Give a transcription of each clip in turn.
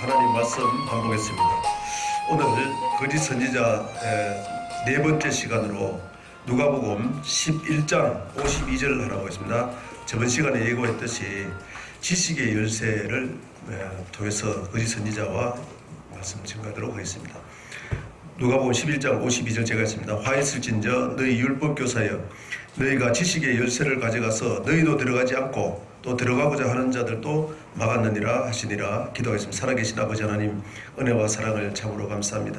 하나님 말씀 반복했습니다. 오늘 거짓 선지자 네 번째 시간으로 누가복음 11장 52절 하라고 했습니다. 저번 시간에 예고했듯이 지식의 열쇠를 통해서 거짓 선지자와 말씀 증거하도록 하겠습니다. 누가복음 11장 52절 제가 했습니다. 화했을진저 너희 율법교사여 너희가 지식의 열쇠를 가져가서 너희도 들어가지 않고 또 들어가고자 하는 자들도 막았느니라 하시니라. 기도하겠습니다. 살아계신 아버지 하나님, 은혜와 사랑을 참으로 감사합니다.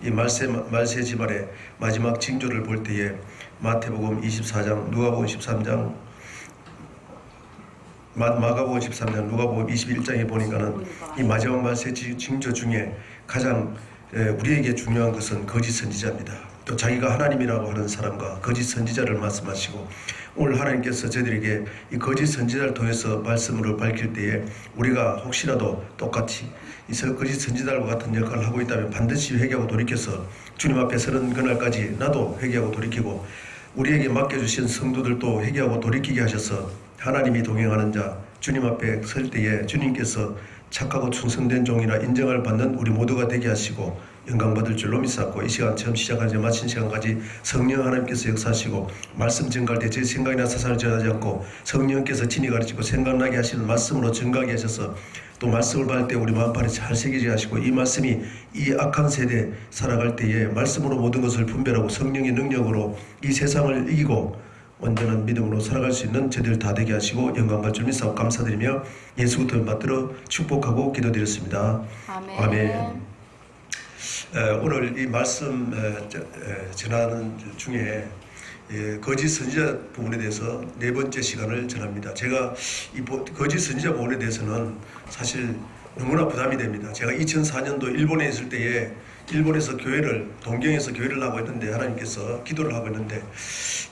이 말세 지말의 마지막 징조를 볼 때에 마태복음 24장, 누가복음 13장, 마가복음 13장, 누가복음 21장에 보니까는 이 마지막 말세 징조 중에 가장 우리에게 중요한 것은 거짓 선지자입니다. 또 자기가 하나님이라고 하는 사람과 거짓 선지자를 말씀하시고, 오늘 하나님께서 저희들에게 이 거짓 선지자를 통해서 말씀으로 밝힐 때에 우리가 혹시라도 똑같이 이 거짓 선지자들과 같은 역할을 하고 있다면 반드시 회개하고 돌이켜서 주님 앞에 서는 그날까지 나도 회개하고 돌이키고, 우리에게 맡겨주신 성도들도 회개하고 돌이키게 하셔서 하나님이 동행하는 자, 주님 앞에 설 때에 주님께서 착하고 충성된 종이라 인정을 받는 우리 모두가 되게 하시고 영광 받을 줄로 믿사옵고, 이 시간 처음 시작한 지 마친 시간까지 성령 하나님께서 역사하시고 말씀 증가할 때 제 생각이나 사상을 전하지 않고 성령께서 친히 가르치고 생각나게 하시는 말씀으로 증가하게 하셔서 또 말씀을 받을 때 우리 마음판에 잘 새기게 하시고, 이 말씀이 이 악한 세대 살아갈 때에 말씀으로 모든 것을 분별하고 성령의 능력으로 이 세상을 이기고 온전한 믿음으로 살아갈 수 있는 저희들 다 되게 하시고 영광 받을 줄 믿사옵고 감사드리며 예수 그리스도 받들어 축복하고 기도드렸습니다. 아멘. 아멘. 오늘 이 말씀 전하는 중에 거짓 선지자 부분에 대해서 네 번째 시간을 전합니다. 제가 이 거짓 선지자 부분에 대해서는 사실 너무나 부담이 됩니다. 제가 2004년도 일본에 있을 때에 일본에서 동경에서 교회를 하고 있는데 하나님께서 기도를 하고 있는데,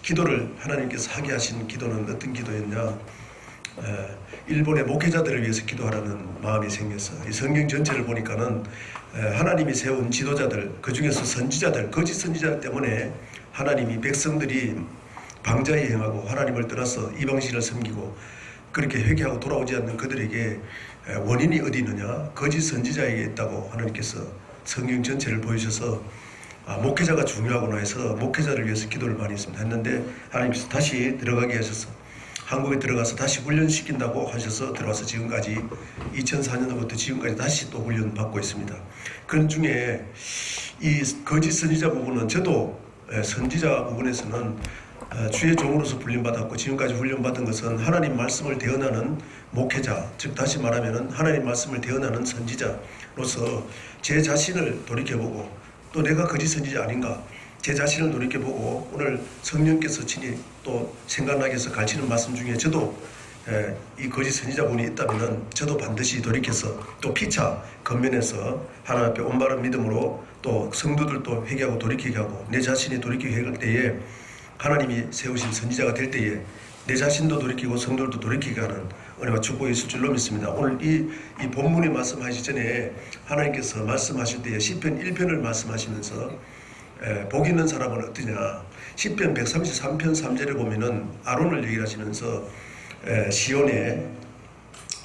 기도를 하나님께서 하게 하신 기도는 어떤 기도였냐, 일본의 목회자들을 위해서 기도하라는 마음이 생겨서 이 성경 전체를 보니까는 하나님이 세운 지도자들, 그 중에서 선지자들, 거짓 선지자 때문에 하나님이 백성들이 방자에 행하고 하나님을 떠나서 이방신을 섬기고 그렇게 회개하고 돌아오지 않는 그들에게 원인이 어디 있느냐, 거짓 선지자에게 있다고 하나님께서 성경 전체를 보여주셔서 목회자가 중요하구나 해서 목회자를 위해서 기도를 많이 했는데 하나님께서 다시 들어가게 하셔서 한국에 들어가서 다시 훈련시킨다고 하셔서 들어와서 지금까지 2004년부터 지금까지 다시 또 훈련 받고 있습니다. 그런 중에 이 거짓 선지자 부분은 저도 선지자 부분에서는 주의 종으로서 훈련받았고, 지금까지 훈련받은 것은 하나님 말씀을 대언하는 목회자, 즉 다시 말하면 하나님 말씀을 대언하는 선지자로서 제 자신을 돌이켜보고, 또 내가 거짓 선지자 아닌가, 제 자신을 돌이켜보고 오늘 성령께서 친히 또 생각나게 해서 가르치는 말씀 중에 저도 이 거짓 선지자분이 있다면 저도 반드시 돌이켜서 또 피차 겉면에서 하나님 앞에 온바른 믿음으로 또 성도들도 회개하고 돌이키게 하고 내 자신이 돌이키게 할 때에 하나님이 세우신 선지자가 될 때에 내 자신도 돌이키고 성도들도 돌이키게 하는 은혜와 축복이 있을 줄로 믿습니다. 오늘 이 본문에 말씀하시기 전에 하나님께서 말씀하실 때에 시편 1편을 말씀하시면서 복 있는 사람은 어떠냐, 시편 133편 3절에 보면은 아론을 얘기를 하시면서 시온에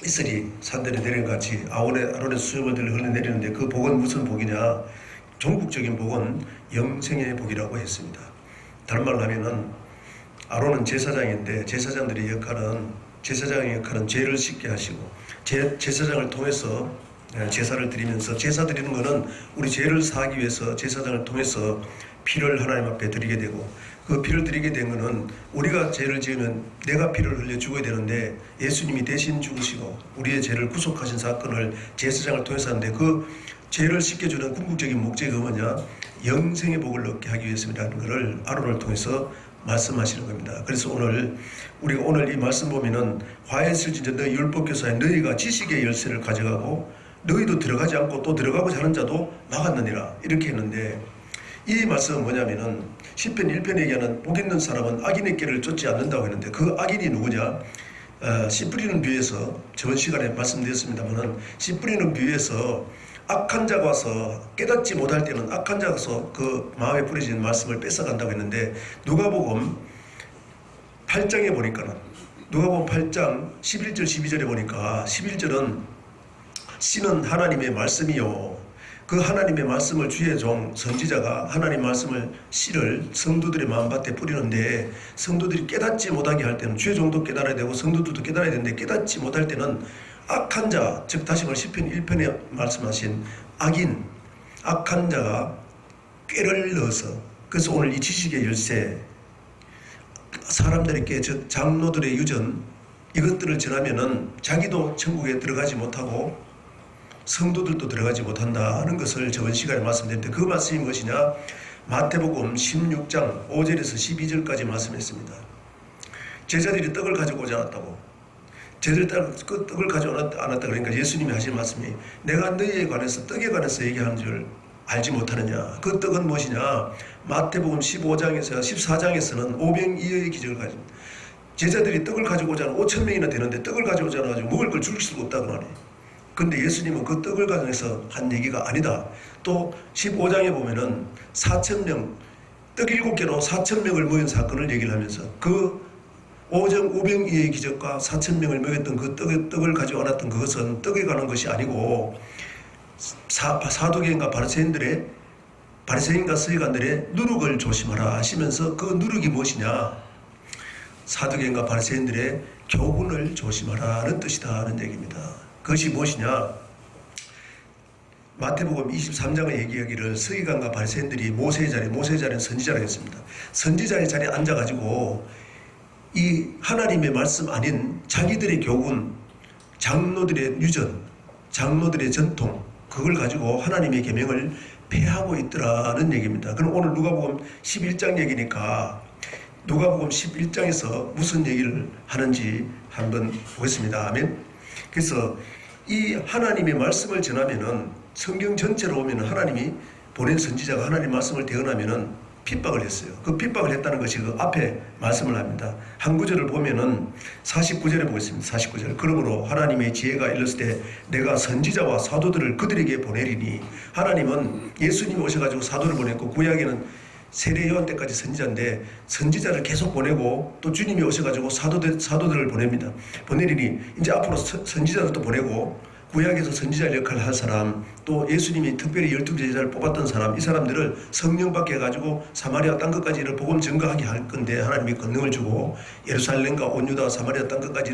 이슬이 산들에 내리는 같이 아론의 수염을 흘러내리는데 그 복은 무슨 복이냐, 종국적인 복은 영생의 복이라고 했습니다. 다른 말로 하면은 아론은 제사장인데 제사장의 역할은 죄를 씻게 하시고 제사장을 통해서 제사를 드리면서, 제사 드리는 것은 우리 죄를 사하기 위해서 제사장을 통해서 피를 하나님 앞에 드리게 되고, 그 피를 드리게 된 것은 우리가 죄를 지으면 내가 피를 흘려 죽어야 되는데 예수님이 대신 죽으시고 우리의 죄를 구속하신 사건을 제사장을 통해서 하는데, 그 죄를 씻겨주는 궁극적인 목적이 뭐냐, 영생의 복을 얻게 하기 위해서라는 것을 아론을 통해서 말씀하시는 겁니다. 그래서 우리가 오늘 이 말씀 보면은 화했을진저 너희 율법교사에 너희가 지식의 열쇠를 가져가고 너희도 들어가지 않고 또 들어가고자 하는 자도 막았느니라, 이렇게 했는데, 이 말씀은 뭐냐면은 시편 1편에 얘기하는 복 있는 사람은 악인의 길을 쫓지 않는다고 했는데, 그 악인이 누구냐, 씨 뿌리는 뷰에서 저번 시간에 말씀드렸습니다만은 씨 뿌리는 뷰에서 악한 자가 와서 깨닫지 못할 때는 악한 자가 와서 그 마음에 뿌려진 말씀을 뺏어간다고 했는데, 누가복음 8장에 보니까는 누가복음 8장 11절 12절에 보니까 11절은 씨는 하나님의 말씀이요. 그 하나님의 말씀을 주의 종 선지자가 하나님 말씀을 씨를 성도들의 마음밭에 뿌리는데 성도들이 깨닫지 못하게 할 때는 주의 종도 깨달아야 되고 성도들도 깨달아야 되는데 깨닫지 못할 때는 악한 자, 즉 다시 말해 시편 1편에 말씀하신 악인, 악한 자가 꾀를 넣어서 그래서 오늘 이 지식의 열쇠 사람들에게 즉 장로들의 유전 이것들을 전하면은 자기도 천국에 들어가지 못하고 성도들도 들어가지 못한다는 것을 저번 시간에 말씀드렸는데 그 말씀이 무엇이냐? 마태복음 16장 5절에서 12절까지 말씀했습니다. 제자들이 떡을 가지고 오지 않았다고. 제자들이 그 떡을 가지고 않았다 그러니까 예수님이 하신 말씀이 내가 너희에 관해서 떡에 관해서 얘기하는 줄 알지 못하느냐. 그 떡은 무엇이냐? 마태복음 15장에서 14장에서는 오병이어의 기적을 가지고 제자들이 떡을 가지고 오지 않아 5천 명이나 되는데 떡을 가지고 오지 않아가지고 먹을 걸 줄 수가 없다고 말해요. 근데 예수님은 그 떡을 가정해서 한 얘기가 아니다. 또 15장에 보면은 4,000명, 떡 7개로 4,000명을 모인 사건을 얘기를 하면서 그 오병이어의 기적과 4,000명을 먹였던 그 떡을 가지고 왔던 그것은 떡에 관한 것이 아니고 사두개인과 바리새인과 서기관들의 누룩을 조심하라 하시면서 그 누룩이 무엇이냐? 사두개인과 바리새인들의 교훈을 조심하라는 뜻이다 하는 얘기입니다. 그것이 무엇이냐? 마태복음 23장의 얘기하기를 서기관과 바리새인들이 모세의 자리는 선지자라고 했습니다. 선지자의 자리에 앉아가지고 이 하나님의 말씀 아닌 자기들의 교훈, 장로들의 유전, 장로들의 전통 그걸 가지고 하나님의 계명을 폐하고 있더라는 얘기입니다. 그럼 오늘 누가복음 11장 얘기니까 누가복음 11장에서 무슨 얘기를 하는지 한번 보겠습니다. 아멘. 그래서 이 하나님의 말씀을 전하면은 성경 전체로 보면 하나님이 보낸 선지자가 하나님 말씀을 대언하면은 핍박을 했어요. 그 핍박을 했다는 것이 그 앞에 말씀을 합니다. 한 구절을 보면은 49절에 보겠습니다. 49절. 그러므로 하나님의 지혜가 일렀을 때 내가 선지자와 사도들을 그들에게 보내리니 하나님은 예수님이 오셔가지고 사도를 보냈고 구약에는 세례 요한 때까지 선지자인데 선지자를 계속 보내고 또 주님이 오셔가지고 사도들을 보냅니다. 보내리니 이제 앞으로 선지자들도 보내고 구약에서 선지자 역할을 할 사람 또 예수님이 특별히 12 제자를 뽑았던 사람 이 사람들을 성령 받게 해가지고 사마리아 땅끝까지 복음 증거하게 할 건데 하나님이 권능을 주고 예루살렘과 온 유다 사마리아 땅끝까지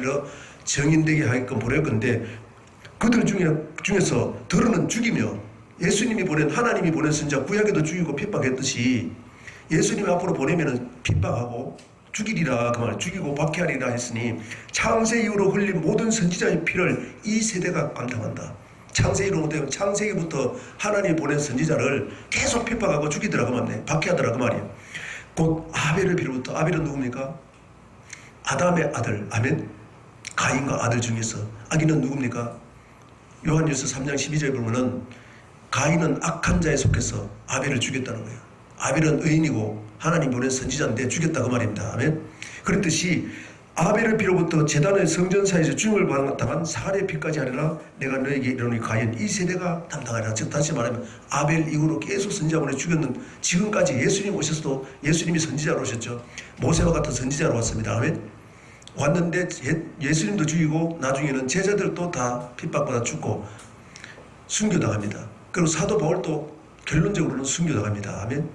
정인되게 하게끔 보낼 건데 그들 중에서 더러는 죽이며 예수님이 보낸 하나님이 보낸 선지자 구약에도 죽이고 핍박했듯이 예수님 앞으로 보내면은 핍박하고 죽이리라 그 말 죽이고 박해하리라 했으니 창세 이후로 흘린 모든 선지자의 피를 이 세대가 감당한다. 창세 이후로 창세기부터 하나님이 보낸 선지자를 계속 핍박하고 죽이더라 그 말이네. 박해하더라 그 말이에요. 곧 아벨을 비롯부터 아벨은 누굽니까? 아담의 아들 아멘. 가인과 아들 중에서 아기는 누굽니까? 요한일서 3장 12절에 보면은 가인은 악한 자에 속해서 아벨을 죽였다는 거예요. 아벨은 의인이고 하나님 보낸 선지자인데 죽였다 그 말입니다. 아멘. 그렇듯이 아벨을 비로부터 제단의 성전사에서 죽임을 당한 사울의 피까지 하리라 내가 너에게 이르노니 가인 이 세대가 담당하리라. 즉 다시 말하면 아벨 이후로 계속 선지자 보내 죽였는 지금까지 예수님 오셔서도 예수님이 선지자로 오셨죠. 모세와 같은 선지자로 왔습니다. 아멘. 왔는데 예수님도 죽이고 나중에는 제자들도 다 핍박받아 죽고 순교당합니다. 그리고 사도 바울도 결론적으로는 순교당합니다. 아멘.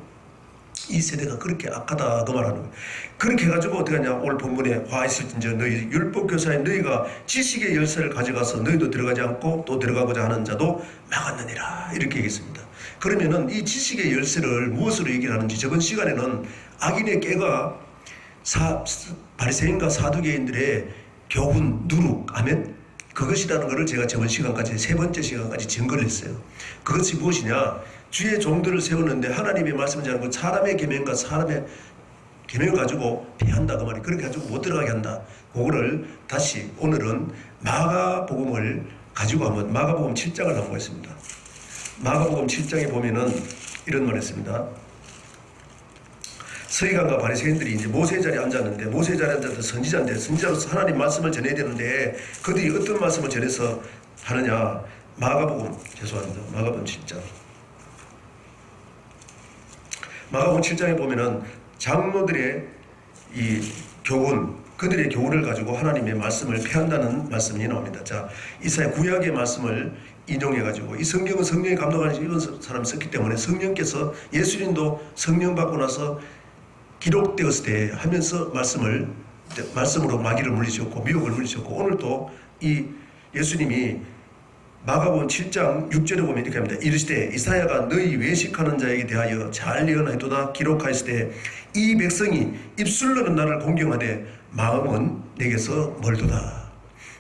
이 세대가 그렇게 악하다 그 말하는 거예요. 그렇게 해가지고 어떻게 하냐 오늘 본문에 화 있을진저 너희 율법교사인 너희가 지식의 열쇠를 가져가서 너희도 들어가지 않고 또 들어가고자 하는 자도 막았느니라 이렇게 얘기했습니다. 그러면은 이 지식의 열쇠를 무엇으로 얘기를 하는지 저번 시간에는 악인의 깨가 바리새인과 사두개인들의 교훈 누룩 아멘 그것이라는 것을 제가 저번 시간까지 세 번째 시간까지 증거를 했어요. 그것이 무엇이냐 주의 종들을 세우는데 하나님의 말씀을 전하고 사람의 계명과 사람의 계명을 가지고 폐한다 그 말이 그렇게 가지고 못 들어가게 한다. 그거를 다시 오늘은 마가복음을 가지고 한번 마가복음 7장을 한번 보겠습니다. 마가복음 7장에 보면은 이런 말을 했습니다. 서기관과 바리새인들이 이제 모세 자리에 앉았는데 모세 자리에 앉아서 선지자인데 선지자로서 하나님 말씀을 전해야 되는데 그들이 어떤 말씀을 전해서 하느냐 마가복음 7장 마가복음 7장에 보면은 장로들의 이 교훈 그들의 교훈을 가지고 하나님의 말씀을 폐한다는 말씀이 나옵니다. 자, 이사야 구약의 말씀을 인용해가지고 이 성경은 성령이 감동하는 이런 사람이 썼기 때문에 성령께서 예수님도 성령 받고 나서 기록되었을 때 하면서 말씀으로 마귀를 물리셨고 미혹을 물리셨고 오늘도 이 예수님이 마가복음 7장 6절에 보면 이렇게 합니다. 이르시되 이사야가 너희 외식하는 자에게 대하여 잘 예언하였도다 기록하였을 때 이 백성이 입술로는 나를 공경하되 마음은 내게서 멀도다.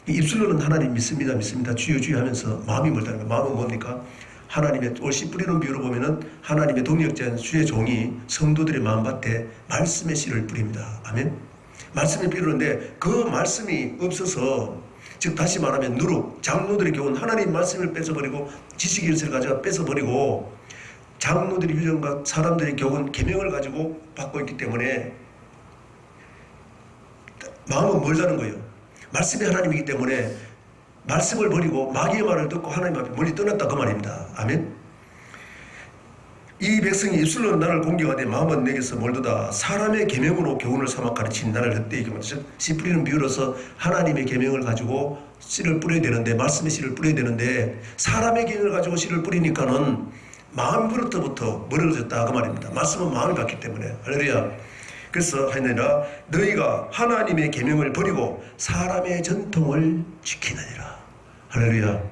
이 입술로는 하나님 믿습니다 주여 주여 하면서 마음이 멀다는 거예요. 마음은 뭡니까? 하나님의 올 씨 뿌리는 비유로 보면은 하나님의 동력자인 주의 종이 성도들의 마음밭에 말씀의 씨를 뿌립니다. 아멘. 말씀이 뿌리는데 그 말씀이 없어서 즉 다시 말하면 누룩 장로들의 교훈 하나님 말씀을 뺏어버리고 지식의 열쇠를 가져가 뺏어버리고 장로들의 유전과 사람들의 교훈 계명을 가지고 받고 있기 때문에 마음은 멀다는 거예요. 말씀이 하나님이기 때문에 말씀을 버리고 마귀의 말을 듣고 하나님 앞에 멀리 떠났다 그 말입니다. 아멘. 이 백성이 입술로 나를 공경하되 마음은 내게서 멀도다. 사람의 계명으로 교훈을 삼아 가르친 나를 헛되이 교훈하시. 씨 뿌리는 비유로서 하나님의 계명을 가지고 씨를 뿌려야 되는데 말씀의 씨를 뿌려야 되는데 사람의 계명을 가지고 씨를 뿌리니까는 마음으로부터 멀어졌다 그 말입니다. 말씀은 마음이 받기 때문에. 할렐루야. 그래서 하느니라 너희가 하나님의 계명을 버리고 사람의 전통을 지키느니라. 할렐루야.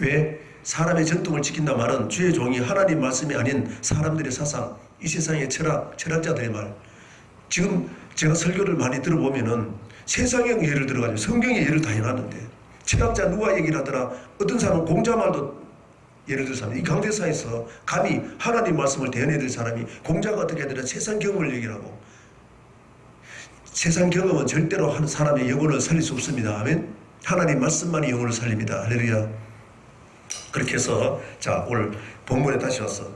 왜? 사람의 전통을 지킨다 말은 주의 종이 하나님 말씀이 아닌 사람들의 사상, 이 세상의 철학자들의 말. 지금 제가 설교를 많이 들어보면은 세상의 예를 들어가지고 성경의 예를 다 해놨는데 철학자 누가 얘기를 하더라. 어떤 사람은 공자 말도 예를 들어서 이 강대사에서 감히 하나님 말씀을 대언해야 사람이 공자가 어떻게 하더라. 세상 경험을 얘기를 하고 세상 경험은 절대로 한 사람의 영혼을 살릴 수 없습니다. 아멘. 하나님 말씀만이 영혼을 살립니다. 할렐루야. 그렇게 해서 자 오늘 본문에 다시 와서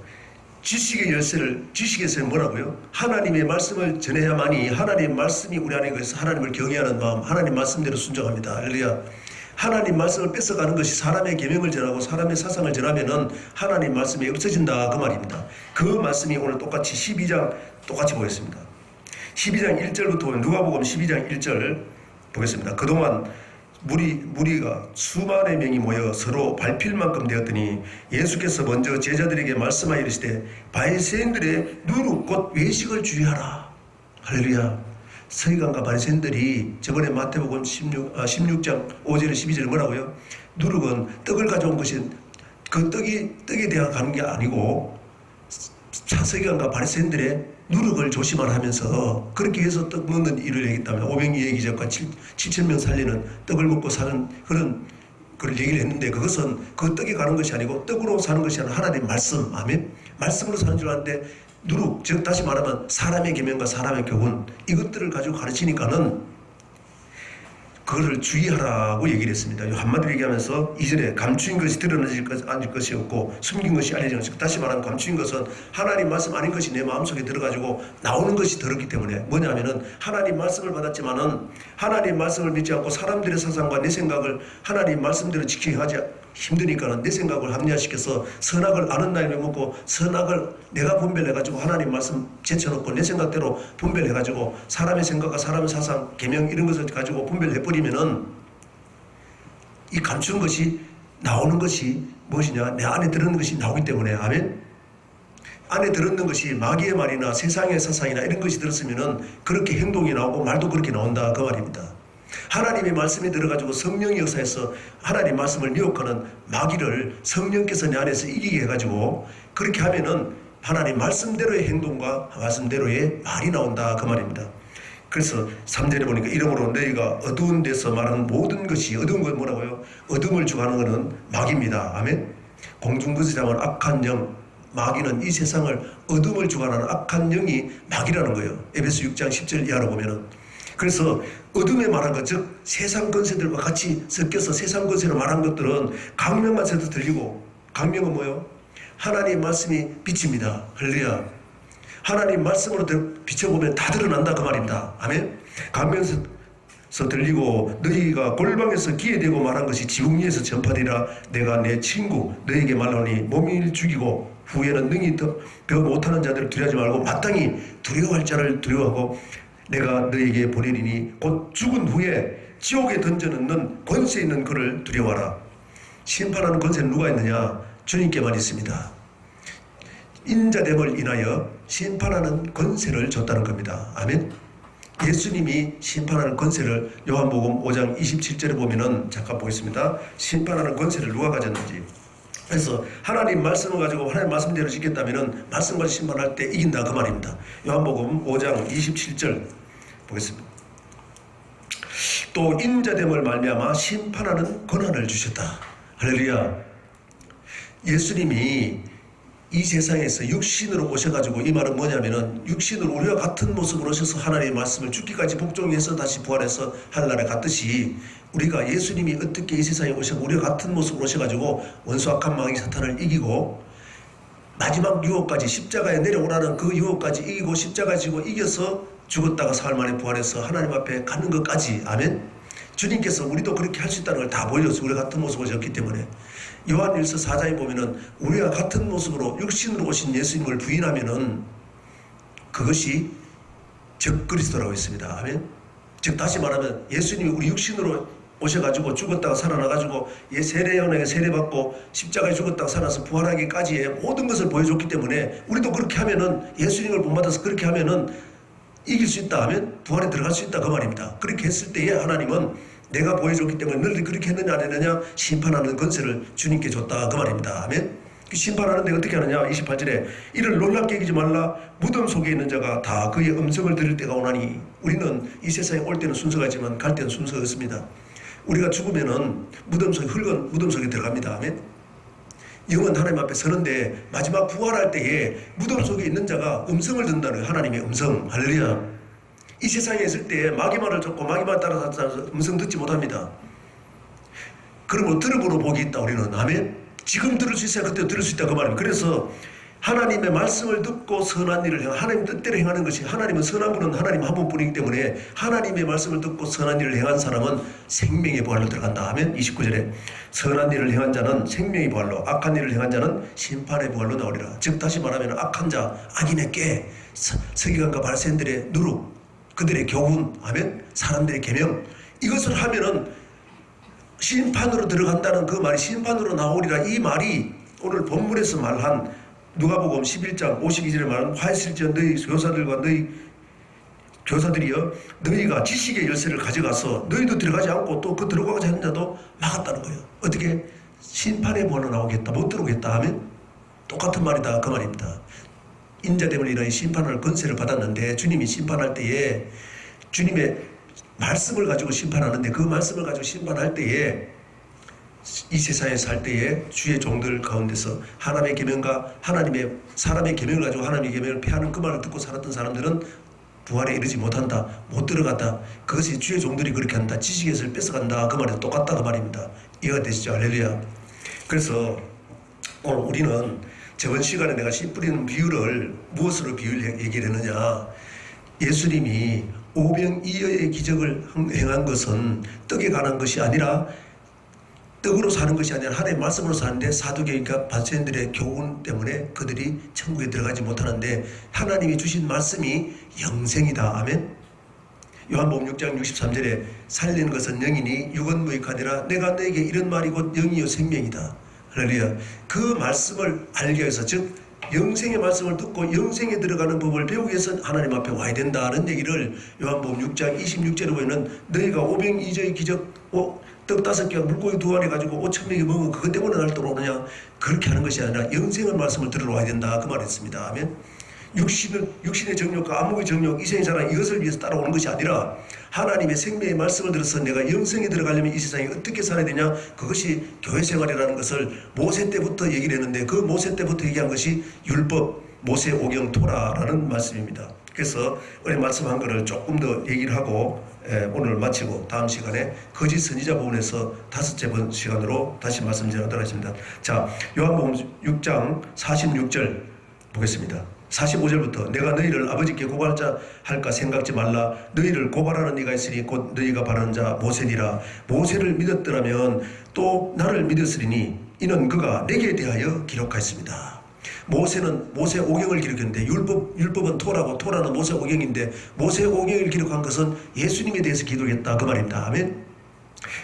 지식의 열쇠는 뭐라고요? 하나님의 말씀을 전해야만이 하나님 말씀이 우리 안에 있어서 하나님을 경외하는 마음, 하나님 말씀대로 순종합니다. 할렐루야. 하나님 말씀을 뺏어가는 것이 사람의 계명을 전하고 사람의 사상을 전하면은 하나님 말씀이 없어진다 그 말입니다. 그 말씀이 오늘 똑같이 12장 똑같이 보겠습니다. 12장 1절부터 보면 누가복음 12장 1절 보겠습니다. 그동안 무리가 수만의 명이 모여 서로 밟힐 만큼 되었더니 예수께서 먼저 제자들에게 말씀하여 이르시되 바리새인들의 누룩 곧 외식을 주의하라. 할렐루야. 서기관과 바리새인들이 저번에 마태복음 16장 5절에 12절에 뭐라고요? 누룩은 떡을 가져온 것이 그 떡에 대한 가는 게 아니고 서기관과 바리새인들의 누룩을 조심하라 하면서 그렇게 해서 떡 먹는 일을 얘기했다면 500여 기적과 7,000명 살리는 떡을 먹고 사는 그런 얘기를 했는데 그것은 그 떡에 가는 것이 아니고 떡으로 사는 것이 아니라 하나님의 말씀. 아멘. 말씀으로 사는 줄 아는데 누룩 즉 다시 말하면 사람의 계명과 사람의 교훈 이것들을 가지고 가르치니까는 그거를 주의하라고 얘기를 했습니다. 한마디로 얘기하면서 이전에 감추인 것이 드러나질 것이 없고 숨긴 것이 알려진 것이 다시 말하면 감추인 것은 하나님 말씀 아닌 것이 내 마음속에 들어가지고 나오는 것이 더럽기 때문에 뭐냐면은 하나님 말씀을 받았지만은 하나님 말씀을 믿지 않고 사람들의 사상과 내 생각을 하나님 말씀대로 지키게 하지 힘드니까는 내 생각을 합리화시켜서 선악을 아는 나이를 먹고 선악을 내가 분별해가지고 하나님 말씀 제쳐놓고 내 생각대로 분별해가지고 사람의 생각과 사람의 사상, 계명 이런 것을 가지고 분별해버리면은 이 감춘 것이 나오는 것이 무엇이냐? 내 안에 들었는 것이 나오기 때문에 아멘. 안에 들었는 것이 마귀의 말이나 세상의 사상이나 이런 것이 들었으면은 그렇게 행동이 나오고 말도 그렇게 나온다 그 말입니다. 하나님의 말씀이 들어가지고 성령의 역사에서 하나님 말씀을 미혹하는 마귀를 성령께서 내 안에서 이기게 해가지고 그렇게 하면은 하나님 말씀대로의 행동과 말씀대로의 말이 나온다 그 말입니다. 그래서 3절에 보니까 이러므로 너희가 어두운 데서 말하는 모든 것이 어두운 건 뭐라고요? 어둠을 주관하는 것은 마귀입니다. 아멘. 공중거지 잡은 악한 영 마귀는 이 세상을 어둠을 주관하는 악한 영이 마귀라는 거예요. 에베소 6장 10절 이하로 보면은 그래서 어둠에 말한 것, 즉 세상 권세들과 같이 섞여서 세상 권세로 말한 것들은 강명만 세도 들리고 강명은 뭐예요? 하나님 말씀이 빛입니다. 할렐루야. 하나님 말씀으로 비춰보면 다 드러난다 그 말입니다. 아멘. 강명에서 들리고 너희가 골방에서 기에 대고 말한 것이 지붕 위에서 전파되라. 내가 내 친구 너희에게 말하노니 몸을 죽이고 후에는 능히 더 못하는 자들을 두려워하지 말고 마땅히 두려워할 자를 두려워하고 내가 너에게 보내리니 곧 죽은 후에 지옥에 던져넣는 권세 있는 그를 두려워하라. 심판하는 권세는 누가 있느냐? 주님께만 있습니다. 인자됨을 인하여 심판하는 권세를 줬다는 겁니다. 아멘. 예수님이 심판하는 권세를 요한복음 5장 27절에 보면은 잠깐 보겠습니다. 심판하는 권세를 누가 가졌는지. 그래서 하나님 말씀을 가지고 하나님 말씀대로 지켰다면은 말씀 가지고 심판할 때 이긴다 그 말입니다. 요한복음 5장 27절 보겠습니다. 또 인자됨을 말미암아 심판하는 권한을 주셨다. 할렐루야. 예수님이 이 세상에서 육신으로 오셔가지고, 이 말은 뭐냐면은 육신으로 우리와 같은 모습으로 오셔서 하나님의 말씀을 죽기까지 복종해서 다시 부활해서 하늘나라에 갔듯이, 우리가 예수님이 어떻게 이 세상에 오셔서 우리와 같은 모습으로 오셔가지고 원수 악한 마귀 사탄을 이기고 마지막 유혹까지, 십자가에 내려오라는 그 유혹까지 이기고 십자가 지고 이겨서 죽었다가 사흘 만에 부활해서 하나님 앞에 가는 것까지. 아멘. 주님께서 우리도 그렇게 할 수 있다는 걸 다 보여줬어요. 우리가 같은 모습으로 오셨기 때문에. 요한일서 4장에 보면은 우리가 같은 모습으로 육신으로 오신 예수님을 부인하면은 그것이 적그리스도라고 했습니다. 아멘. 즉 다시 말하면 예수님이 우리 육신으로 오셔가지고 죽었다가 살아나가지고 세례요한에게 세례받고 십자가에 죽었다가 살아나서 부활하기까지의 모든 것을 보여줬기 때문에 우리도 그렇게 하면은, 예수님을 본받아서 그렇게 하면은 이길 수 있다 하면 부활에 들어갈 수 있다 그 말입니다. 그렇게 했을 때에 하나님은 내가 보여줬기 때문에 너희들이 그렇게 했느냐 안 했느냐 심판하는 권세를 주님께 줬다 그 말입니다. 아멘. 심판하는데 어떻게 하느냐. 28절에 이를 놀랍게 여기지 말라. 무덤 속에 있는 자가 다 그의 음성을 들을 때가 오나니. 우리는 이 세상에 올 때는 순서가 있지만 갈 때는 순서가 없습니다. 우리가 죽으면은 무덤 속에, 흙은 무덤 속에 들어갑니다. 아멘. 영은 하나님 앞에 서는데 마지막 부활할 때에 무덤 속에 있는 자가 음성을 듣는다는 거예요. 하나님의 음성. 할렐루야. 이 세상에 있을 때 마귀 말을 듣고 마귀 말 따라서 음성 듣지 못합니다. 그러므로 들음으로 복이 있다 우리는. 아멘. 지금 들을 수 있어야 그때 들을 수 있다 그 말입니다. 그래서 하나님의 말씀을 듣고 선한 일을 행하는, 하나님 뜻대로 행하는 것이, 하나님은 선한 분은 하나님 한 분뿐이기 때문에 하나님의 말씀을 듣고 선한 일을 행한 사람은 생명의 부활로 들어간다 하면 29절에 선한 일을 행한 자는 생명의 부활로, 악한 일을 행한 자는 심판의 부활로 나오리라. 즉 다시 말하면 악한 자, 악인의 꾀, 서기관과 바리새인들의 누룩, 그들의 교훈, 아멘, 사람들의 계명, 이것을 하면은 심판으로 들어간다는 그 말이 심판으로 나오리라. 이 말이 오늘 본문에서 말한 누가복음 11장 52절에 말하는 화했을지어 너희 교사들과 너희 교사들이여 너희가 지식의 열쇠를 가져가서 너희도 들어가지 않고 또 그 들어가고자 하는 자도 막았다는 거예요. 어떻게? 심판의 번호 나오겠다, 못 들어오겠다 하면 똑같은 말이다 그 말입니다. 인자됨을 인하여 심판할 권세를 받았는데 주님이 심판할 때에 주님의 말씀을 가지고 심판하는데 그 말씀을 가지고 심판할 때에 이 세상에 살 때에 주의 종들 가운데서 하나님의 계명과 하나님의 사람의 계명을 가지고 하나님의 계명을 폐하는 그 말을 듣고 살았던 사람들은 부활에 이르지 못한다, 못 들어갔다. 그것이 주의 종들이 그렇게 한다, 지식에서 뺏어간다 그 말이 똑같다 그 말입니다. 이해가 되시죠? 할렐루야. 그래서 오늘 우리는 저번 시간에 내가 씨 뿌리는 비유를 무엇으로 얘기를 했느냐. 예수님이 오병이어의 기적을 행한 것은 떡에 관한 것이 아니라, 떡으로 사는 것이 아니라 하나님의 말씀으로 사는데, 사두개인과 바리새인들의 교훈 때문에 그들이 천국에 들어가지 못하는데 하나님이 주신 말씀이 영생이다. 아멘. 요한복음 6장 63절에 살리는 것은 영이니 육은 무익하니라. 내가 너에게 이런 말이 곧 영이요 생명이다. 할렐루야. 그 말씀을 알기 위해서, 즉 영생의 말씀을 듣고 영생에 들어가는 법을 배우기 위해서 하나님 앞에 와야 된다는 얘기를 요한복음 6장 26절에 보면 너희가 오병이어의 기적, 떡 5개와 물고기 2알 해가지고 5,000명이 먹은 그것 때문에 날 들어오느냐, 그렇게 하는 것이 아니라 영생의 말씀을 들으러 와야 된다 그 말했습니다. 아멘. 육신의 정욕과 안목의 정욕, 이생의 자랑, 이것을 위해서 따라오는 것이 아니라 하나님의 생명의 말씀을 들어서 내가 영생에 들어가려면 이 세상에 어떻게 살아야 되냐, 그것이 교회 생활이라는 것을 모세 때부터 얘기를 했는데 그 모세 때부터 얘기한 것이 율법, 모세 오경 토라라는 말씀입니다. 그래서 오늘 말씀한 거를 조금 더 얘기를 하고 오늘 마치고 다음 시간에 거짓 선지자 부분에서 5째 시간으로 다시 말씀 전하도록 하겠습니다. 자, 요한복음 6장 46절 보겠습니다. 45절부터 내가 너희를 아버지께 고발자 할까 생각지 말라. 너희를 고발하는 이가 있으니 곧 너희가 바라는 자 모세니라. 모세를 믿었더라면 또 나를 믿었으리니 이는 그가 내게 대하여 기록하였습니다. 모세는 모세 오경을 기록했는데 율법은 토라고, 토라는 모세 오경인데 모세 오경을 기록한 것은 예수님에 대해서 기록했다 그 말입니다. 아멘.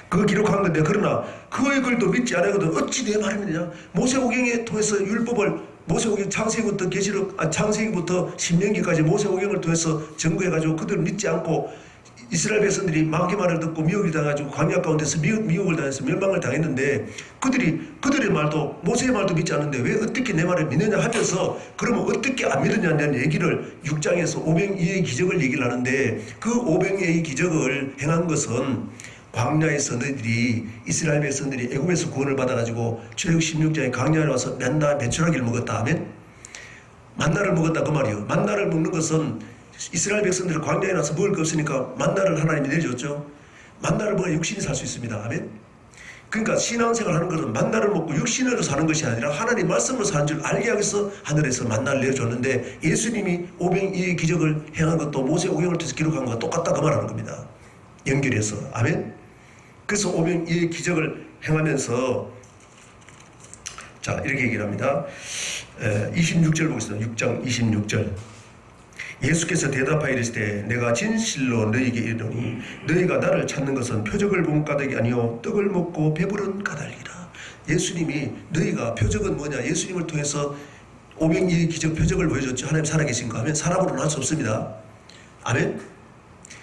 그 기록한 건데, 그러나 그의 글도 믿지 않거든 어찌 내 말을 믿느냐. 모세오경에 통해서 율법을, 모세오경 창세기부터 창세기부터 신명기까지 모세오경을 통해서 증거해가지고 그들을 믿지 않고 이스라엘 백성들이 마귀 말을 듣고 미혹을 당해가지고 광야 가운데서 미혹을 당해서 멸망을 당했는데, 그들의 말도 모세의 말도 믿지 않는데 왜 어떻게 내 말을 믿느냐 하면서, 그러면 어떻게 안 믿느냐는 얘기를 6장에서 오병이의 기적을 얘기를 하는데, 그 오병이의 기적을 행한 것은 광야에서 너희들이, 이스라엘 백성들이 애굽에서 구원을 받아가지고 출애굽 16장에 광야에 와서 맨날 메추라기를 먹었다 하면 만나를 먹었다 그 말이요. 만나를 먹는 것은 이스라엘 백성들이 광야에 나서 먹을 거 없으니까 만나를 하나님이 내려줬죠. 만나를 먹어야 육신이 살 수 있습니다. 아멘. 그러니까 신앙생활 하는 것은 만나를 먹고 육신으로 사는 것이 아니라 하나님 말씀으로 사는 줄 알게 하기 위해서 하늘에서 만나를 내려줬는데, 예수님이 오병이의 기적을 행한 것도 모세오경을 통해서 기록한 것과 똑같다 그 말하는 겁니다. 연결해서. 아멘. 그래서 오병이의 기적을 행하면서 자 이렇게 얘기를 합니다. 26절 보겠습니다. 6장 26절. 예수께서 대답하여 이르시되 내가 진실로 너희에게 이르노니 너희가 나를 찾는 것은 표적을 본 까닭이 아니요 떡을 먹고 배부른 까닭이라. 예수님이, 너희가 표적은 뭐냐, 예수님을 통해서 오병이의 기적 표적을 보여줬죠. 하나님 살아계신가 하면 사람으로는 할 수 없습니다. 아멘.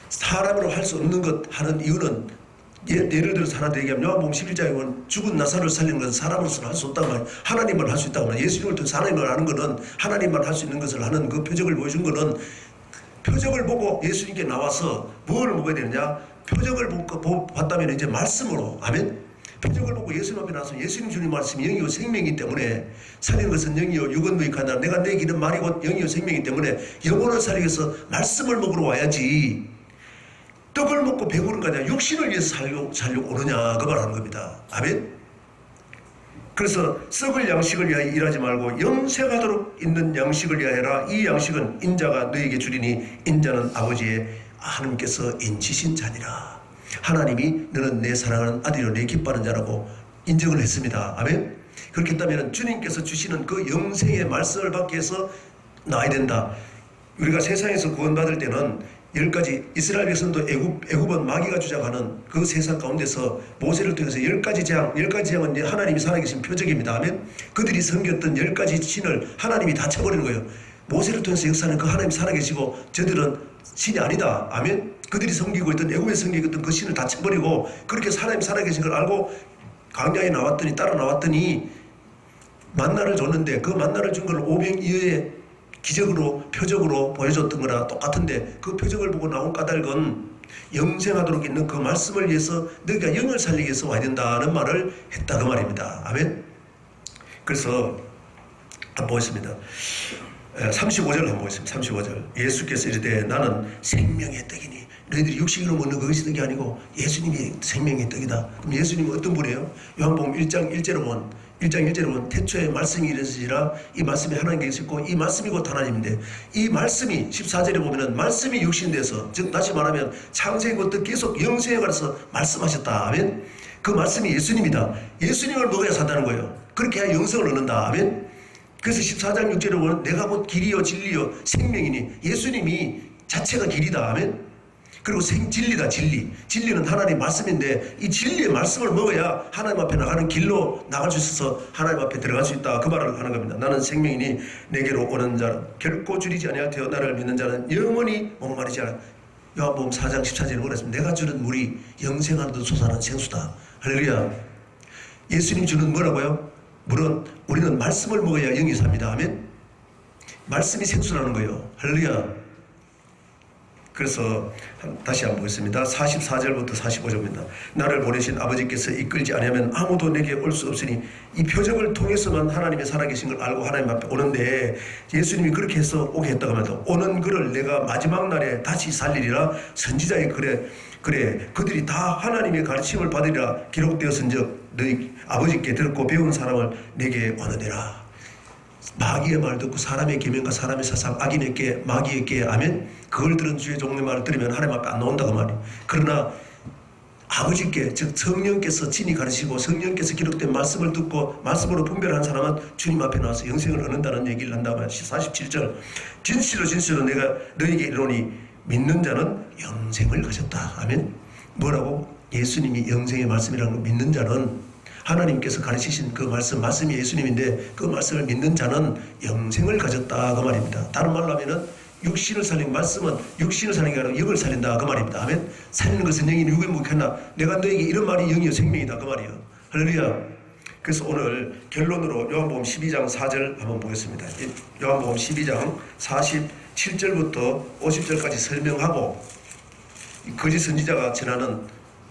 사람으로 할 수 없는 것 하는 이유는, 예를 들어서 하나 더 얘기하면 요한복음 11장에 보면 죽은 나사로를 살리는 것은 사람으로서는 할 수 없다고 말이에요. 하나님만 할 수 있다고 말이에요. 예수님을 통해서 하나님을 하는 것은, 하나님만 할 수 있는 것을 하는 그 표적을 보여준 것은, 표적을 보고 예수님께 나와서 뭘 먹어야 되느냐, 표적을 봤다면 이제 말씀으로. 아멘. 표적을 보고 예수님 앞에 나와서 예수님 주님 말씀이 영이요 생명이기 때문에, 살리는 것은 영이요 육은 무익하나 내가 내 기는 말이 곧 영이요 생명이기 때문에 영혼을 살리기 위해서 말씀을 먹으러 와야지 떡을 먹고 배부른 거 아니야, 육신을 위해서 살려고 오느냐 그 말하는 겁니다. 아멘. 그래서 썩을 양식을 위하여 일하지 말고 영생하도록 있는 양식을 위하여라. 이 양식은 인자가 너에게 주리니 인자는 아버지의 하나님께서 인치신 자니라. 하나님이 너는 내 사랑하는 아들이요 내 기뻐하는 자라고 인정을 했습니다. 아멘. 그렇게 했다면 주님께서 주시는 그 영생의 말씀을 받기 위해서 나아야 된다. 우리가 세상에서 구원받을 때는 10가지, 이스라엘 백성도 애굽은 마귀가 주장하는 그 세상 가운데서 모세를 통해서 10가지 재앙, 10가지 재앙은 하나님이 살아계신 표적입니다. 아멘. 그들이 섬겼던 10가지 신을 하나님이 다 쳐버리는 거예요. 모세를 통해서 역사하는 그 하나님이 살아계시고 저들은 신이 아니다. 아멘. 그들이 섬기고 있던, 애굽에 섬기고 있던 그 신을 다 쳐버리고, 그렇게 하나님이 살아계신 걸 알고 광야에 나왔더니, 따라 나왔더니 만나를 줬는데, 그 만나를 준 걸 오병이어의 기적으로, 표적으로 보여줬던 거나 똑같은데, 그 표적을 보고 나온 까닭은 영생하도록 있는 그 말씀을 위해서 너희가 영을 살리기 위해서 와야 된다는 말을 했다 그 말입니다. 아멘. 그래서 한번 보겠습니다. 35절 한번 보겠습니다. 35절. 예수께서 이르되 나는 생명의 떡이니 너희들이 육식으로 먹는 그것이 떡이 아니고 예수님이 생명의 떡이다. 그럼 예수님은 어떤 분이에요? 요한복음 1장 1절에 보면 태초에 말씀이 이르시니라. 이 말씀이 하나님께 있었고 이 말씀이 곧 하나님인데, 이 말씀이 14절에 보면은 말씀이 육신돼서, 즉 다시 말하면 창세기부터 계속 영생에 관해서 말씀하셨다. 아멘. 그 말씀이 예수님이다. 예수님을 먹어야 산다는 거예요. 그렇게 해야 영생을 얻는다. 아멘. 그래서 14장 6절에 보면 내가 곧 길이요 진리요 생명이니, 예수님이 자체가 길이다. 아멘. 그리고 진리다. 진리는 하나님 말씀인데, 이 진리의 말씀을 먹어야 하나님 앞에 나가는 길로 나갈 수 있어서 하나님 앞에 들어갈 수 있다 그 말을 하는 겁니다. 나는 생명이니 내게로 오는 자는 결코 줄이지 아니할 테요 나를 믿는 자는 영원히 목마르지 않아. 요한복음 4장 14절에 그랬습니다. 내가 주는 물이 영생하는 솟아나는 생수다. 할렐루야. 예수님 주는 뭐라고요? 물은 우리는 말씀을 먹어야 영이 삽니다. 아멘. 말씀이 생수라는 거예요. 할렐루야. 그래서 다시 한번 보겠습니다. 44절부터 45절입니다. 나를 보내신 아버지께서 이끌지 아니하면 아무도 내게 올 수 없으니, 이 표적을 통해서만 하나님의 살아계신 걸 알고 하나님 앞에 오는데, 예수님이 그렇게 해서 오게 했다고 합니다. 오는 그를 내가 마지막 날에 다시 살리리라. 선지자의 그래 그들이 다 하나님의 가르침을 받으리라 기록되었은즉 너희 아버지께 들었고 배운 사람을 내게 오느니라. 마귀의 말 듣고 사람의 계명과 사람의 사상, 악인에게 마귀에게 아멘. 그걸 들은 주의 종의 말을 들으면 하나님 앞에 안 나온다고 말이에요. 그러나 아버지께, 즉 성령께서 친히 가르치고 성령께서 기록된 말씀을 듣고 말씀으로 분별한 사람은 주님 앞에 나와서 영생을 얻는다는 얘기를 한다면 47절. 진실로 내가 너에게 이르노니 믿는 자는 영생을 가졌다. 아멘. 뭐라고? 예수님이 영생의 말씀이라는 걸 믿는 자는, 하나님께서 가르치신 그 말씀이 예수님인데 그 말씀을 믿는 자는 영생을 가졌다 그 말입니다. 다른 말로 하면은 육신을 살린 말씀은 육신을 살린 게 아니라 영을 살린다 그 말입니다. 아멘. 살리는 것은 영이니 육을 묵혔나, 내가 너에게 이런 말이 영이요 생명이다 그 말이에요. 할렐루야. 그래서 오늘 결론으로 요한복음 12장 4절 한번 보겠습니다. 요한복음 12장 47절부터 50절까지 설명하고, 거짓 선지자가 전하는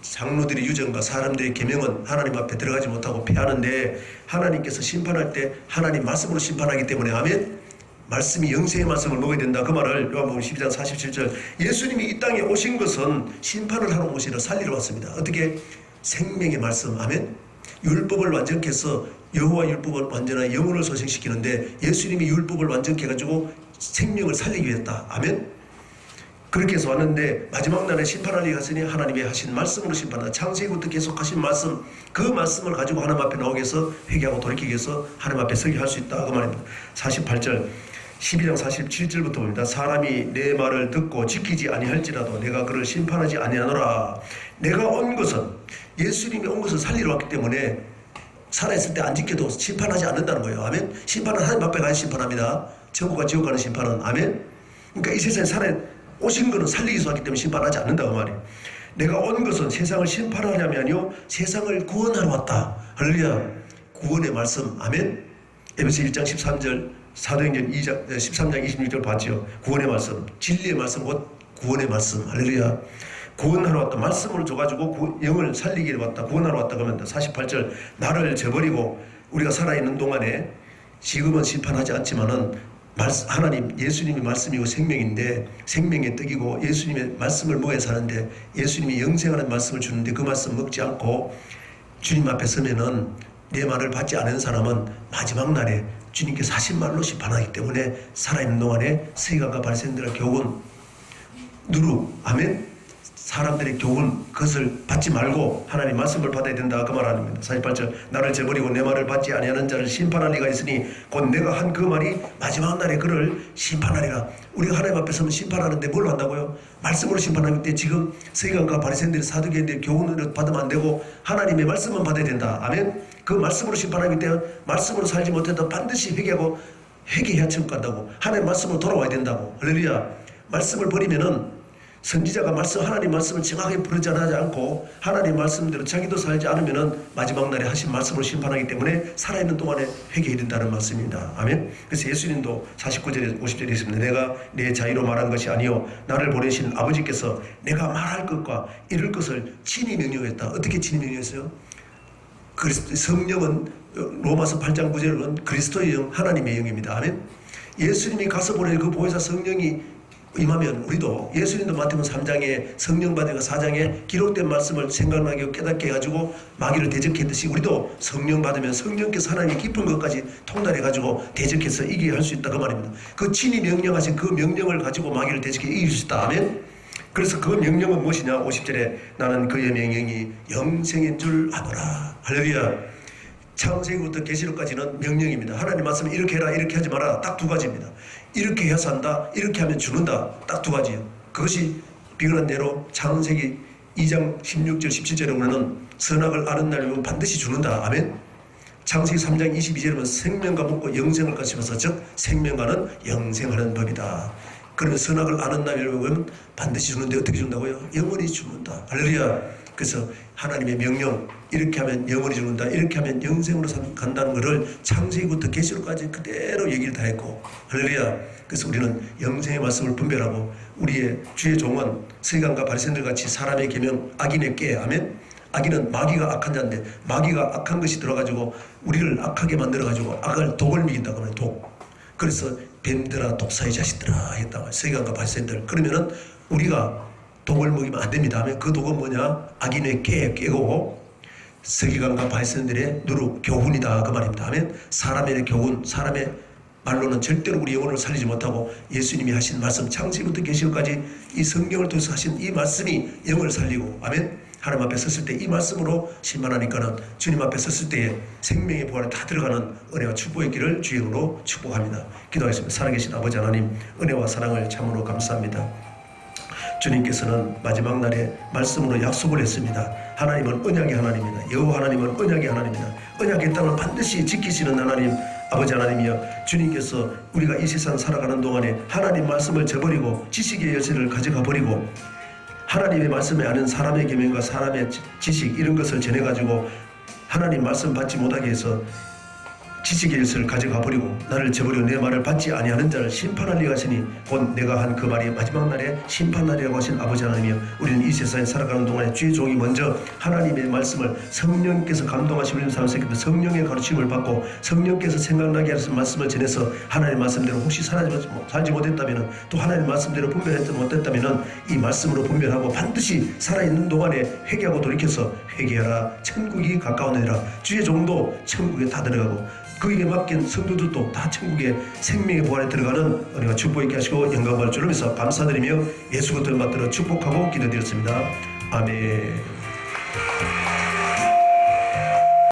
장로들의 유전과 사람들의 계명은 하나님 앞에 들어가지 못하고 패하는데, 하나님께서 심판할 때 하나님 말씀으로 심판하기 때문에, 아멘, 말씀이 영생의 말씀을 먹어야 된다 그 말을 요한복음 12장 47절, 예수님이 이 땅에 오신 것은 심판을 하러 오시라 살리러 왔습니다. 어떻게? 생명의 말씀, 아멘. 율법을 완전케 해서 여호와 율법을 완전한 영혼을 소생시키는데, 예수님이 율법을 완전케 해가지고 생명을 살리기 위해 했다. 아멘. 그렇게 해서 왔는데 마지막 날에 심판하러 갔으니 하나님의 하신 말씀으로 심판한다. 창세기부터 계속 하신 말씀, 그 말씀을 가지고 하나님 앞에 나오게 해서 회개하고 돌이키기 위해서 하나님 앞에 서게 할 수 있다 그 말입니다. 48절 12장 47절부터 봅니다. 사람이 내 말을 듣고 지키지 아니할지라도 내가 그를 심판하지 아니하노라. 내가 온 것은, 예수님이 온 것은 살리러 왔기 때문에 살아있을 때 안 지켜도 심판하지 않는다는 거예요. 아멘. 심판은 하나님 앞에 가야 심판합니다. 천국과 지옥 가는 심판은. 아멘. 그러니까 이 세상에 살아 오신 것은 살리기 위해서 왔기 때문에 심판하지 않는다 그 말이에요. 내가 온 것은 세상을 심판하려면 아니요 세상을 구원하러 왔다. 할렐루야. 구원의 말씀. 아멘. 에베소 1장 13절, 사도행전 2장 13장 26절 봤죠. 구원의 말씀, 진리의 말씀, 곧 구원의 말씀. 할렐루야. 구원하러 왔다. 말씀을 줘가지고 영을 살리기 위해 왔다. 구원하러 왔다 그러면 48절, 나를 저버리고 우리가 살아있는 동안에 지금은 심판하지 않지만은 하나님 예수님의 말씀이고 생명인데, 생명의 떡이고 예수님의 말씀을 먹어야 사는데, 예수님이 영생하는 말씀을 주는데 그 말씀 먹지 않고 주님 앞에 서면은, 내 말을 받지 않은 사람은 마지막 날에 주님께서 하신 말로 심판하기 때문에 살아있는 동안에 서기관과 바리새인들의 교훈, 누룩, 아멘, 사람들의 교훈, 그것을 받지 말고 하나님 말씀을 받아야 된다 그 말 아닙니다. 48절, 나를 저버리고 내 말을 받지 아니하는 자를 심판할 리가 있으니 곧 내가 한 그 말이 마지막 날에 그를 심판하리라. 우리가 하나님 앞에 서면 심판하는데 뭘 한다고요? 말씀으로 심판하기 때문에 지금 서기관과 바리새인들의 사두개인들의 교훈을 받으면 안 되고 하나님의 말씀만 받아야 된다. 아멘. 그 말씀으로 심판하기 때문에 말씀으로 살지 못해도 반드시 회개하고 회개해야 천국 간다고. 하나님 말씀으로 돌아와야 된다고. 할렐루야. 말씀을 버리면은 선지자가 하나님 말씀을 정확하게 부르지 않고 하나님 말씀대로 자기도 살지 않으면은 마지막 날에 하신 말씀으로 심판하기 때문에 살아있는 동안에 회개해야 된다는 말씀입니다. 아멘. 그래서 예수님도 49절에 50절에 있습니다. 내가 내 자유로 말한 것이 아니요 나를 보내신 아버지께서 내가 말할 것과 이룰 것을 친히 명령했다. 어떻게 친히 명령했어요? 성령은 로마서 8장 9절은 그리스도의 영, 하나님의 영입니다. 아멘. 예수님이 가서 보낸 그 보혜사 성령이 임하면 우리도, 예수님도 마태복음 3장에 성령 받은 4장에 기록된 말씀을 생각나게 하고 깨닫게 해가지고 마귀를 대적했듯이 우리도 성령 받으면 성령께서 하나님의 깊은 것까지 통달해가지고 대적해서 이기게 할 수 있다 그 말입니다. 그 친히 명령하신 그 명령을 가지고 마귀를 대적해 이길 수 있다. 아멘. 그래서 그 명령은 무엇이냐? 50절에 나는 그의 명령이 영생인 줄 아노라. 할렐루야. 창세기부터 계시록까지는 명령입니다. 하나님 말씀은 이렇게 해라, 이렇게 하지 마라. 딱 두 가지입니다. 이렇게 해야 산다, 이렇게 하면 죽는다. 딱 두 가지예요. 그것이 비근한 대로 창세기 2장 16절 17절에 보면은 선악을 아는 날이면 반드시 죽는다. 아멘. 창세기 3장 22절에 보면 생명과 먹고 영생을 가지면서, 즉 생명과는 영생하는 법이다. 그러면 선악을 아는 날이라고 보면 반드시 죽는데 어떻게 죽는다고요? 영원히 죽는다. 할렐루야. 그래서 하나님의 명령, 이렇게 하면 영원히 죽는다, 이렇게 하면 영생으로 간다는 것을 창세기부터 계시록까지 그대로 얘기를 다 했고, 할렐루야. 그래서 우리는 영생의 말씀을 분별하고 우리의 주의 종은 서기관과 바리새인들 같이 사람의 계명, 악인의 꾀, 아멘. 악인은 마귀가 악한 자인데 마귀가 악한 것이 들어가지고 우리를 악하게 만들어가지고 악을 독을 먹인다고 하면 독. 그래서 뱀들아 독사의 자식들아 했다고. 서기관과 바리새인들. 그러면은 우리가 독을 먹이면 안 됩니다. 하면 그 독은 뭐냐? 악인의 깨고 서기관과 바리새인들의 누룩, 교훈이다 그 말입니다. 하면 사람의 교훈, 사람의 말로는 절대로 우리 영혼을 살리지 못하고 예수님이 하신 말씀, 창세기부터 계시록까지 이 성경을 통해서 하신 이 말씀이 영을 살리고, 아멘. 하나님 앞에 섰을 때 이 말씀으로 심판하니까는 주님 앞에 섰을 때에 생명의 부활에 다 들어가는 은혜와 축복의 길을 주님으로 축복합니다. 기도하겠습니다. 살아계신 아버지 하나님, 은혜와 사랑을 참으로 감사합니다. 주님께서는 마지막 날에 말씀으로 약속을 했습니다. 하나님은 언약의 하나님입니다. 여호와 하나님은 언약의 하나님입니다. 언약의 땅을 반드시 지키시는 하나님, 아버지 하나님이여, 주님께서 우리가 이 세상 살아가는 동안에 하나님 말씀을 저버리고 지식의 열쇠를 가져가 버리고 하나님의 말씀에 아는 사람의 계명과 사람의 지식 이런 것을 전해가지고 하나님 말씀 받지 못하게 해서 지식의 열쇠를 가져가 버리고 나를 저버리고 내 말을 받지 아니하는 자를 심판하리라 하시니 곧 내가 한 그 말이 마지막 날에 심판날이라고 하신 아버지 하나님이여, 우리는 이 세상에 살아가는 동안에 주의 종이 먼저 하나님의 말씀을 성령께서 감동하시고 우리는 사람 새끼들 성령의 가르침을 받고 성령께서 생각나게 하신 말씀을 전해서 하나님의 말씀대로 혹시 살지 못했다면 또 하나님의 말씀대로 분별하지 못했다면 이 말씀으로 분별하고 반드시 살아있는 동안에 회개하고 돌이켜서 회개하라, 천국이 가까웠느니라. 주의 종도 천국에 다 들어가고 그에게 맡긴 성도들도 다 천국의 생명의 보안에 들어가는 은혜가 축복 있게 하시고 영광 받을 줄 믿어서 감사드리며 예수 그리스도를 받들어 축복하고 기도드렸습니다. 아멘.